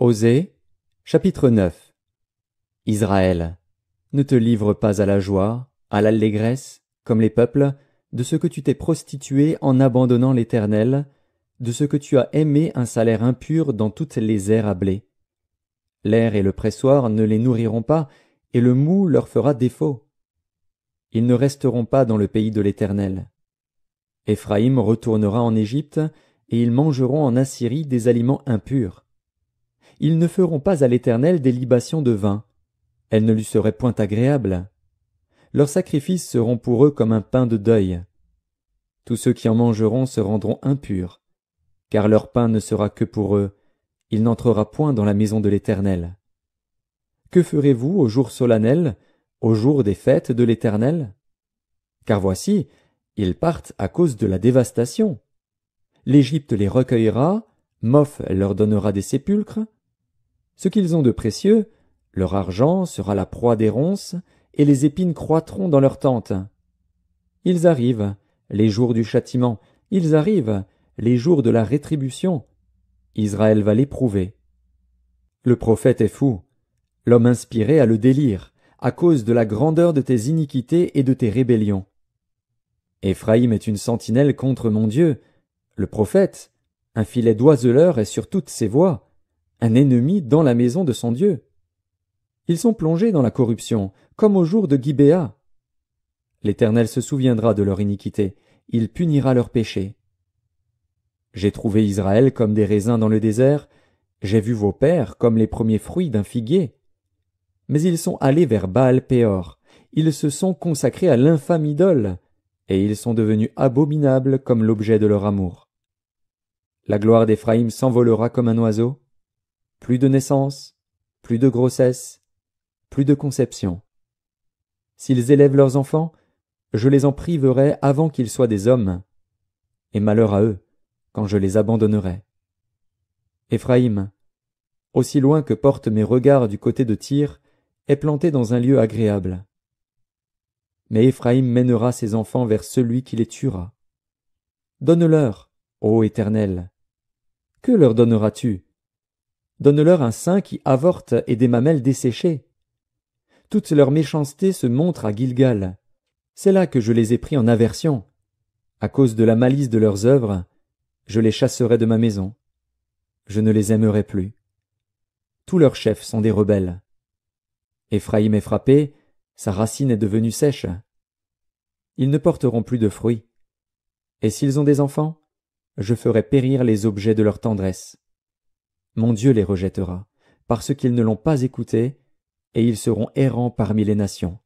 Osée, chapitre 9. Israël, ne te livre pas à la joie, à l'allégresse, comme les peuples, de ce que tu t'es prostitué en abandonnant l'Éternel, de ce que tu as aimé un salaire impur dans toutes les aires à blé. L'air et le pressoir ne les nourriront pas, et le mou leur fera défaut. Ils ne resteront pas dans le pays de l'Éternel. Éphraïm retournera en Égypte, et ils mangeront en Assyrie des aliments impurs. Ils ne feront pas à l'Éternel des libations de vin. Elles ne lui seraient point agréables. Leurs sacrifices seront pour eux comme un pain de deuil. Tous ceux qui en mangeront se rendront impurs, car leur pain ne sera que pour eux. Il n'entrera point dans la maison de l'Éternel. Que ferez-vous au jour solennel, au jour des fêtes de l'Éternel? Car voici, ils partent à cause de la dévastation. L'Égypte les recueillera, Moph leur donnera des sépulcres. Ce qu'ils ont de précieux, leur argent sera la proie des ronces, et les épines croîtront dans leurs tentes. Ils arrivent, les jours du châtiment, ils arrivent, les jours de la rétribution. Israël va l'éprouver. Le prophète est fou, l'homme inspiré a le délire, à cause de la grandeur de tes iniquités et de tes rébellions. Éphraïm est une sentinelle contre mon Dieu, le prophète, un filet d'oiseleur est sur toutes ses voies, un ennemi dans la maison de son Dieu. Ils sont plongés dans la corruption, comme au jour de Gibéa. L'Éternel se souviendra de leur iniquité, il punira leurs péchés. J'ai trouvé Israël comme des raisins dans le désert, j'ai vu vos pères comme les premiers fruits d'un figuier. Mais ils sont allés vers Baal-Péor, ils se sont consacrés à l'infâme idole, et ils sont devenus abominables comme l'objet de leur amour. La gloire d'Éphraïm s'envolera comme un oiseau. Plus de naissance, plus de grossesse, plus de conception. S'ils élèvent leurs enfants, je les en priverai avant qu'ils soient des hommes, et malheur à eux, quand je les abandonnerai. Éphraïm, aussi loin que portent mes regards du côté de Tyr, est planté dans un lieu agréable. Mais Éphraïm mènera ses enfants vers celui qui les tuera. Donne-leur, ô Éternel. Que leur donneras-tu? Donne-leur un sein qui avorte et des mamelles desséchées. Toute leur méchanceté se montre à Gilgal. C'est là que je les ai pris en aversion. À cause de la malice de leurs œuvres, je les chasserai de ma maison. Je ne les aimerai plus. Tous leurs chefs sont des rebelles. Éphraïm est frappé, sa racine est devenue sèche. Ils ne porteront plus de fruits. Et s'ils ont des enfants, je ferai périr les objets de leur tendresse. Mon Dieu les rejettera, parce qu'ils ne l'ont pas écouté, et ils seront errants parmi les nations.